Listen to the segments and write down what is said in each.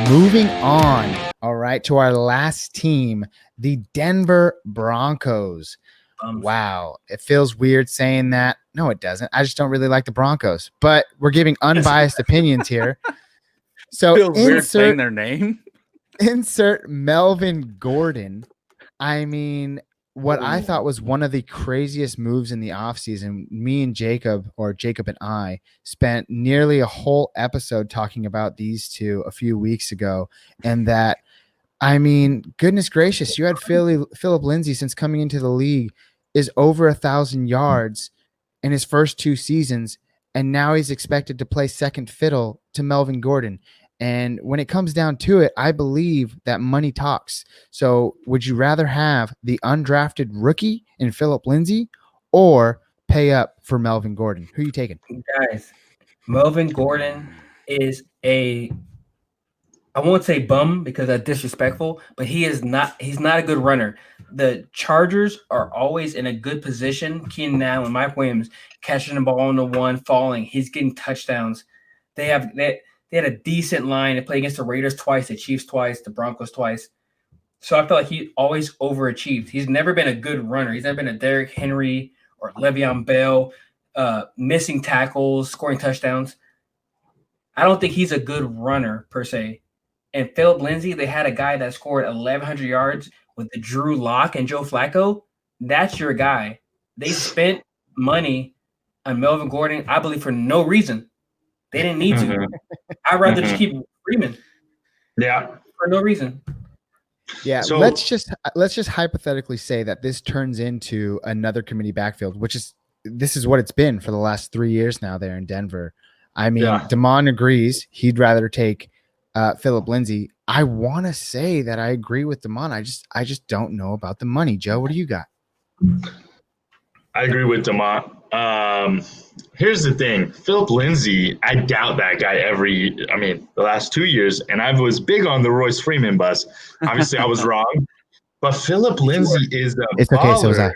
Moving on, all right, to our last team, the Denver Broncos. Wow, it feels weird saying that. No, it doesn't. I just don't really like the Broncos, but we're giving unbiased opinions here. So feels weird saying their name. Insert Melvin Gordon. I mean, what I thought was one of the craziest moves in the offseason, me and Jacob, or Jacob and I, spent nearly a whole episode talking about these two a few weeks ago. And that, I mean, goodness gracious, you had Philip Lindsay, since coming into the league, is over 1,000 yards in his first 2 seasons. And now he's expected to play second fiddle to Melvin Gordon. And when it comes down to it, I believe that money talks. So would you rather have the undrafted rookie in Philip Lindsay or pay up for Melvin Gordon? Who are you taking? Guys, Melvin Gordon is I won't say bum because that's disrespectful, but he's not a good runner. The Chargers are always in a good position. Keenan Allen, Mike Williams catching the ball on the one, falling. He's getting touchdowns. They had a decent line. They played against the Raiders twice, the Chiefs twice, the Broncos twice. So I feel like he always overachieved. He's never been a good runner. He's never been a Derrick Henry or Le'Veon Bell, missing tackles, scoring touchdowns. I don't think he's a good runner per se. And Philip Lindsay, they had a guy that scored 1,100 yards with the Drew Locke and Joe Flacco. That's your guy. They spent money on Melvin Gordon, I believe, for no reason. They didn't need to. I'd rather just keep Freeman. Yeah. For no reason. Yeah, so let's just hypothetically say that this turns into another committee backfield, this is what it's been for the last 3 years now there in Denver. I mean, Damon agrees he'd rather take Philip Lindsay. I want to say that I agree with Damon. I just don't know about the money. Joe, what do you got? I agree with Damon. Here's the thing. Philip Lindsay, I doubt that guy the last 2 years, and I was big on the Royce Freeman bus. Obviously, I was wrong. But Philip Lindsay is a baller. Okay, so is that.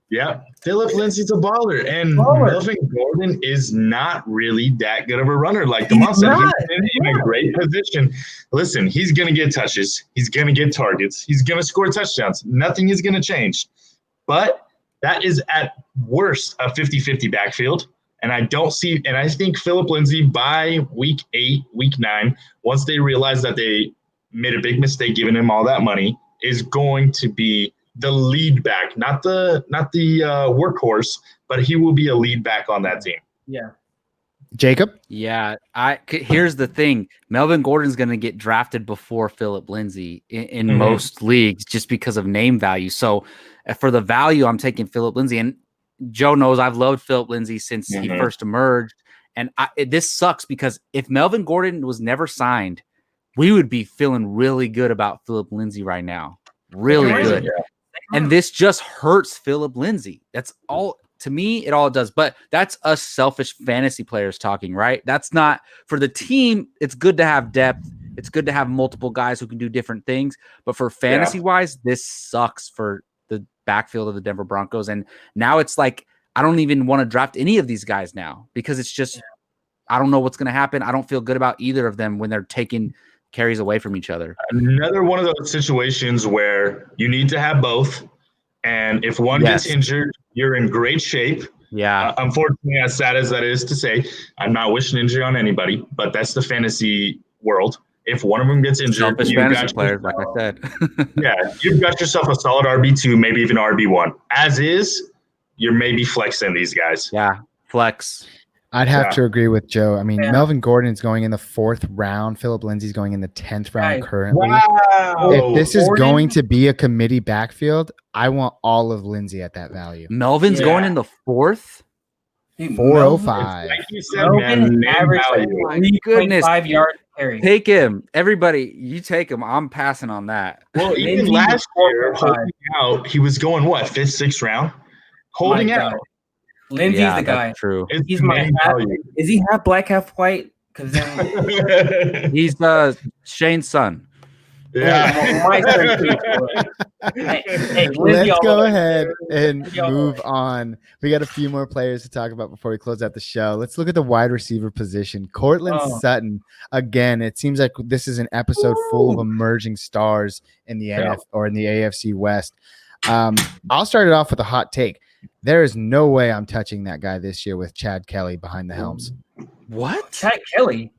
Yeah, Philip Lindsay's a baller, and Melvin Gordon is not really that good of a runner. Like Damon said, he's in a great position. Listen, he's going to get touches. He's going to get targets. He's going to score touchdowns. Nothing is going to change. But that is at worst a 50-50 backfield. And I think Philip Lindsay by week 8, week 9, once they realize that they made a big mistake giving him all that money, is going to be the lead back, not the workhorse, but he will be a lead back on that team. Yeah. Jacob? Yeah, here's the thing. Melvin Gordon's going to get drafted before Philip Lindsay in most leagues just because of name value. So for the value, I'm taking Philip Lindsay. And Joe knows I've loved Philip Lindsay since he first emerged. And this sucks because if Melvin Gordon was never signed, we would be feeling really good about Philip Lindsay right now. Really good. Yeah. And this just hurts Philip Lindsay. That's all. To me, it all does. But that's us selfish fantasy players talking, right? That's not for the team. It's good to have depth. It's good to have multiple guys who can do different things. But for fantasy-wise, this sucks for the backfield of the Denver Broncos. And now it's like I don't even want to draft any of these guys now because it's just I don't know what's going to happen. I don't feel good about either of them when they're taking carries away from each other. Another one of those situations where you need to have both. And if one gets injured, you're in great shape. Yeah. Unfortunately, as sad as that is to say, I'm not wishing injury on anybody, but that's the fantasy world. If one of them gets injured, fantasy players, like I said. You've got yourself a solid RB2, maybe even RB1. As is, you're maybe flexing these guys. Yeah, flex. I'd have to agree with Joe. I mean, Melvin Gordon's going in the 4th round. Philip Lindsay's going in the 10th round currently. Wow. If this is going to be a committee backfield, I want all of Lindsay at that value. Melvin's going in the 4th? 405. Like you said, man, oh my goodness. 5 yard carry. Take him. Everybody, you take him. I'm passing on that. Well, even last year, holding out, he was going, 5th, 6th round? Holding out. Lindsay's the guy. True. He's my Is he half black, half white? Because he's Shane's son. Yeah. My turn too. Hey, Lindsay, Let's go all ahead and Lindsay, all move on. We got a few more players to talk about before we close out the show. Let's look at the wide receiver position. Cortland Oh. Sutton. Again, it seems like this is an episode full of emerging stars in the NF or in the AFC West. I'll start it off with a hot take. There is no way I'm touching that guy this year with Chad Kelly behind the helms. What? Chad Kelly.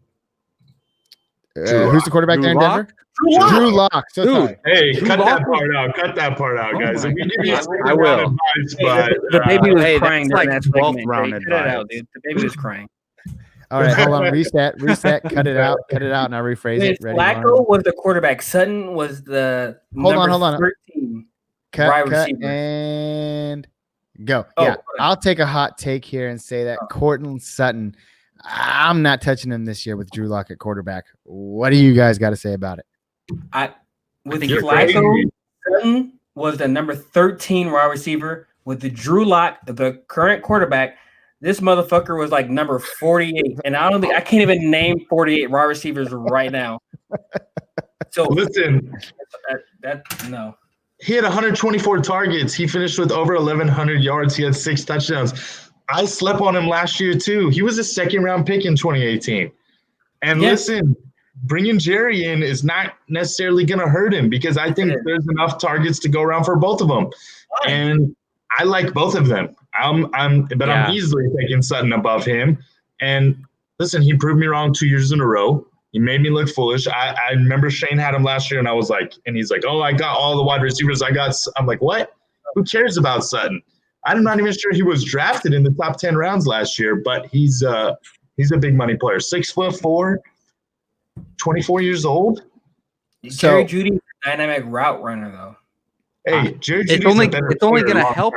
Who's the quarterback there in Locke? Denver? Drew Locke. So Dude, sorry. Hey, Drew cut Locke that part out. Cut that part out, Oh guys. my If we give you God. second I round will. advice, Hey, but the baby was hey, crying that's during like that 12th segment. round Jay, cut it out, advice. dude. The baby was crying. All right, hold on. Reset. Cut it out, and I'll rephrase When it. Ready? Flacco was the quarterback. Sutton was the Hold on. 13 Cut wide receiver. and go. Oh, Yeah, go ahead. I'll take a hot take here and say that Cortland Sutton, I'm not touching him this year with Drew Locke at quarterback. What do you guys got to say about it? With think you're Flacco, crazy. Sutton was the number 13 wide receiver. With the Drew Locke, the current quarterback, this motherfucker was like number 48. And I can't even name 48 wide receivers right now. So listen, no. he had 124 targets. He finished with over 1,100 yards. He had 6 touchdowns. I slept on him last year, too. He was a second-round pick in 2018. And listen, bringing Jerry in is not necessarily going to hurt him because I think there's enough targets to go around for both of them. And I like both of them. I'm easily taking Sutton above him. And listen, he proved me wrong 2 years in a row. He made me look foolish. I remember Shane had him last year, and I was like, and he's like, oh, I got all the wide receivers. I'm like, what? Who cares about Sutton? I'm not even sure he was drafted in the top 10 rounds last year, but he's a big money player. 6'4", 24 years old. Jerry Judy is a dynamic route runner, though. Hey, Jerry Judy's it's only going to help.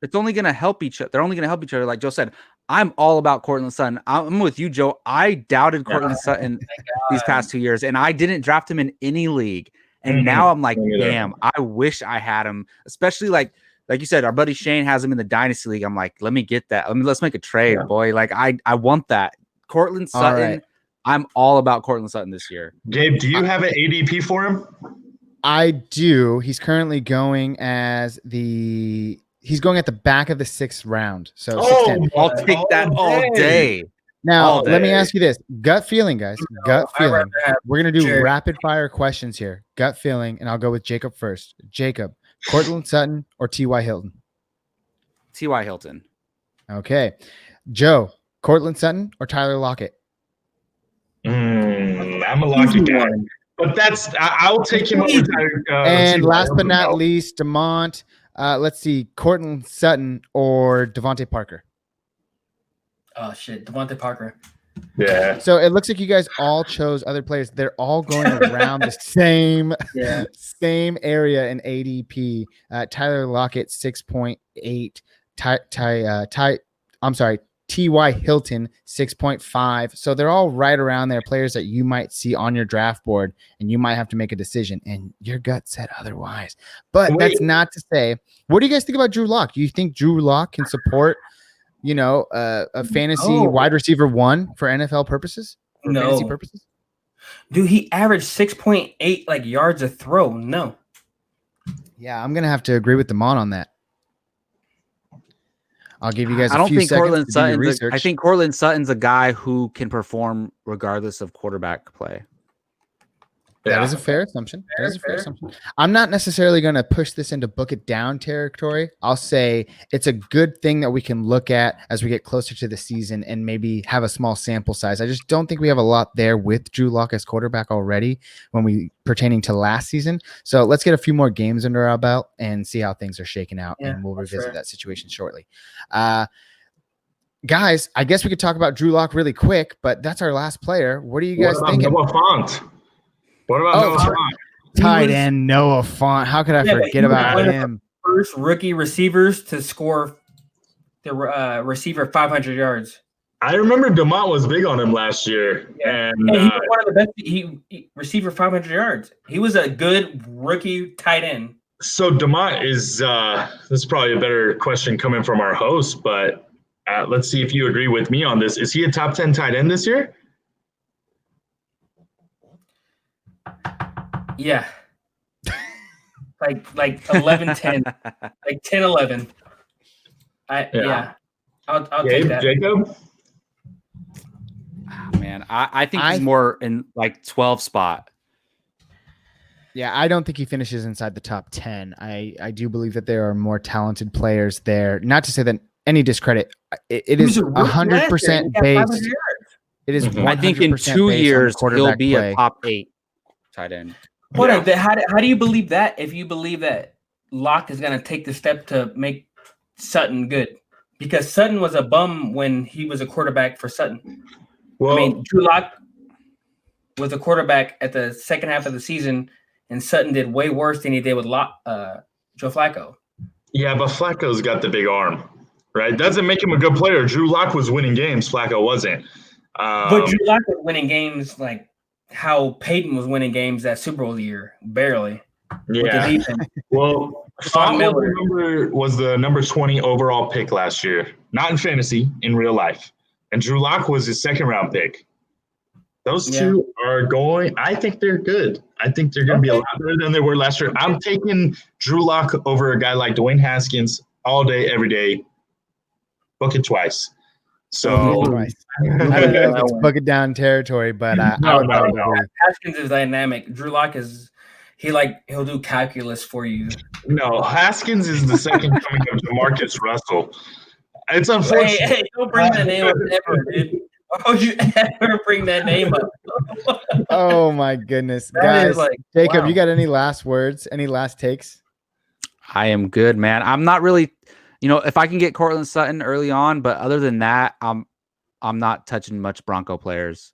It's only going to help each other. They're only going to help each other. Like Joe said, I'm all about Cortland Sutton. I'm with you, Joe. I doubted Cortland Sutton these past 2 years, and I didn't draft him in any league. And now I'm like, damn, I wish I had him, especially like you said, our buddy Shane has him in the Dynasty League. I'm like, let me get that. Let's make a trade, boy. Like, I want that. Cortland Sutton. Right. I'm all about Cortland Sutton this year. Gabe, do you have an ADP for him? I do. He's currently going he's going at the back of the 6th round. So 6'10". I'll take that all day. Now, let me ask you this. Gut feeling, guys. Gut feeling. We're going to do rapid fire questions here. Gut feeling, and I'll go with Jacob first. Jacob, Cortland Sutton or T.Y. Hilton? T.Y. Hilton. Okay. Joe, Cortland Sutton or Tyler Lockett? I'm a Lockett guy. But I'll take him over Tyler. And last but not least, DeMont. Let's see, Cortland Sutton or Devontae Parker? Oh, shit. Devontae Parker. Yeah. So it looks like you guys all chose other players. They're all going around the same area in ADP. Tyler Lockett 6.8. T.Y. Hilton 6.5. So they're all right around there. Players that you might see on your draft board, and you might have to make a decision. And your gut said otherwise. But that's not to say. What do you guys think about Drew Locke? Do you think Drew Locke can support, a fantasy wide receiver 1 for NFL purposes? For fantasy purposes? Dude, he averaged 6.8 yards a throw. No. Yeah, I'm gonna have to agree with Damon on that. I'll give you guys I don't think Cortland Sutton's I think Cortland Sutton's a guy who can perform regardless of quarterback play. That is a fair assumption. I'm not necessarily going to push this into book it down territory. I'll say it's a good thing that we can look at as we get closer to the season and maybe have a small sample size. I just don't think we have a lot there with Drew Locke as quarterback already pertaining to last season. So let's get a few more games under our belt and see how things are shaking out, and we'll revisit that situation shortly. Guys, I guess we could talk about Drew Locke really quick, but that's our last player. What are you guys thinking? Noah Fant? What about Noah Fant? Tight end Noah Fant. How could I forget about him? First rookie receivers to score the receiver 500 yards. I remember DeMont was big on him last year. Yeah. And he was one of the best he receiver 500 yards. He was a good rookie tight end. So DeMont is this is probably a better question coming from our host, but let's see if you agree with me on this. Is he a top 10 tight end this year? Yeah. like 11-10, like 10-11. Yeah. I'll take that. Jacob? Man, I think he's more in like 12 spot. Yeah, I don't think he finishes inside the top 10. I do believe that there are more talented players there. Not to say that any discredit. It is 100% based. It is 100% I think in 2 years he'll be a top 8 tight end. Hold on. How do you believe that? If you believe that Locke is going to take the step to make Sutton good, because Sutton was a bum when he was a quarterback for Sutton. Well, I mean, Drew Locke was a quarterback at the second half of the season, and Sutton did way worse than he did with Joe Flacco. Yeah, but Flacco's got the big arm, right? Doesn't make him a good player. Drew Locke was winning games. Flacco wasn't. But Drew Locke was winning games like how Peyton was winning games that Super Bowl year, barely. Yeah. Well, Von Miller was the number 20 overall pick last year, not in fantasy, in real life. And Drew Locke was his second-round pick. Those two are going – I think they're good. I think they're going to be a lot better than they were last year. I'm taking Drew Locke over a guy like Dwayne Haskins all day, every day. Book it twice. So I don't know if it's book it down territory, but I would probably agree. Haskins is dynamic. Drew Locke is he'll do calculus for you. No, Haskins is the second coming of Jamarcus Russell. It's unfortunate. Hey, don't bring that name up ever, dude. Why would you ever bring that name up? Oh my goodness, guys! Jacob, wow. You got any last words? Any last takes? I am good, man. I'm not really. If I can get Cortland Sutton early on, but other than that, I'm not touching much Bronco players.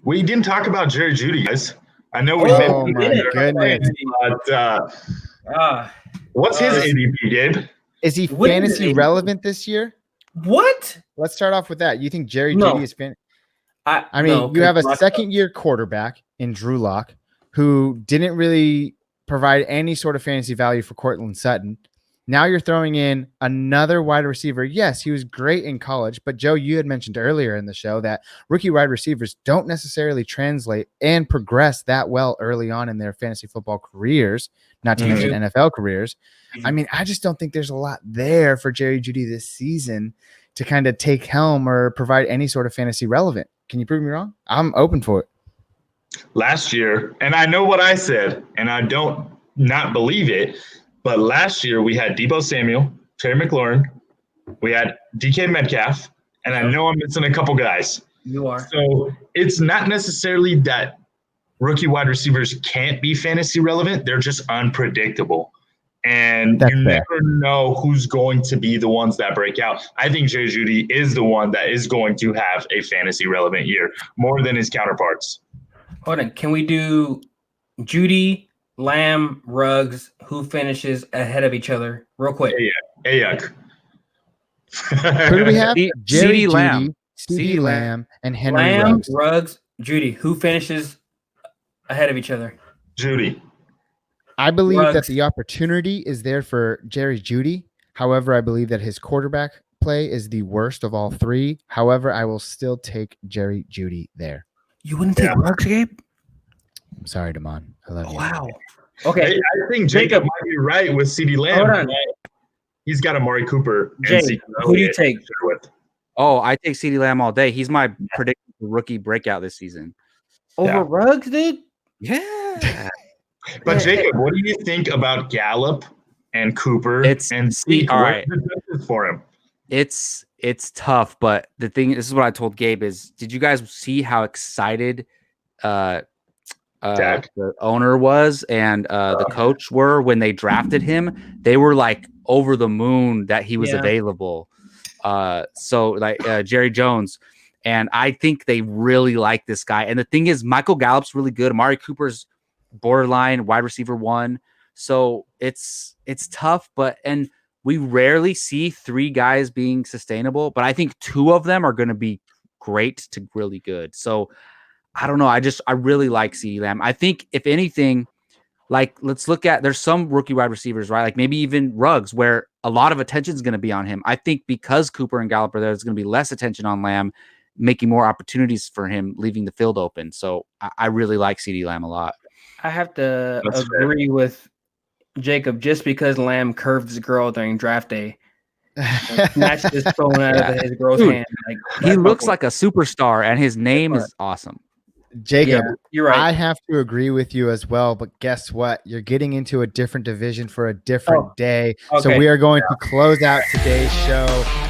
We didn't talk about Jerry Judy, guys. I know we. Oh my goodness! But, what's his ADP, Gabe? Is he fantasy relevant this year? What? Let's start off with that. You think Jerry Judy is fantasy? I mean, you have a second-year quarterback in Drew Locke who didn't really provide any sort of fantasy value for Cortland Sutton. Now you're throwing in another wide receiver. Yes, he was great in college, but Joe, you had mentioned earlier in the show that rookie wide receivers don't necessarily translate and progress that well early on in their fantasy football careers, not to mention NFL careers. I mean, I just don't think there's a lot there for Jerry Judy this season to kind of take helm or provide any sort of fantasy relevant. Can you prove me wrong? I'm open for it. Last year, and I know what I said, and I don't not believe it, but last year we had Deebo Samuel, Terry McLaurin, we had DK Metcalf, and I know I'm missing a couple guys. You are. So it's not necessarily that rookie wide receivers can't be fantasy relevant. They're just unpredictable. And you never know who's going to be the ones that break out. I think Jerry Judy is the one that is going to have a fantasy relevant year more than his counterparts. Hold on. Can we do Judy, Lamb, Ruggs, who finishes ahead of each other real quick? Ayuk. Who do we have? Jerry Lamb. CeeDee Lamb and Henry Ruggs, Judy. Who finishes ahead of each other? Judy. I believe that the opportunity is there for Jerry Judy. However, I believe that his quarterback play is the worst of all three. However, I will still take Jerry Judy there. You wouldn't take Ruggs, Gabe? I'm sorry, Damon. I love you. Wow. Okay. I think Jacob might be right with CeeDee Lamb. Hold on. He's got Amari Cooper. Jay, who do you take? Oh, I take CeeDee Lamb all day. He's my predicted rookie breakout this season. Over Ruggs, dude? Yeah. But Jacob, what do you think about Gallup and Cooper and Zeke? All right, for him. It's tough, but the thing, this is what I told Gabe is, did you guys see how excited the owner was and the coach were when they drafted him? They were like over the moon that he was available. So like Jerry Jones, and I think they really like this guy. And the thing is, Michael Gallup's really good. Amari Cooper's borderline wide receiver 1. So it's tough, and we rarely see 3 guys being sustainable, but I think 2 of them are going to be great to really good. So I don't know. I really like CeeDee Lamb. I think if anything, like let's look at, there's some rookie wide receivers, right? Like maybe even Ruggs, where a lot of attention is going to be on him. I think because Cooper and Gallup are there, there's going to be less attention on Lamb, making more opportunities for him, leaving the field open. So I really like CeeDee Lamb a lot. I have to That's agree with Jacob just because Lamb curved his girl during draft day. Snatched his phone out of his girl's Dude, hand. Like He looks like a superstar, and his name is awesome. Jacob, Yeah, you're right. I have to agree with you as well, but guess what? You're getting into a different division for a different day. So okay. we are going to close out today's show.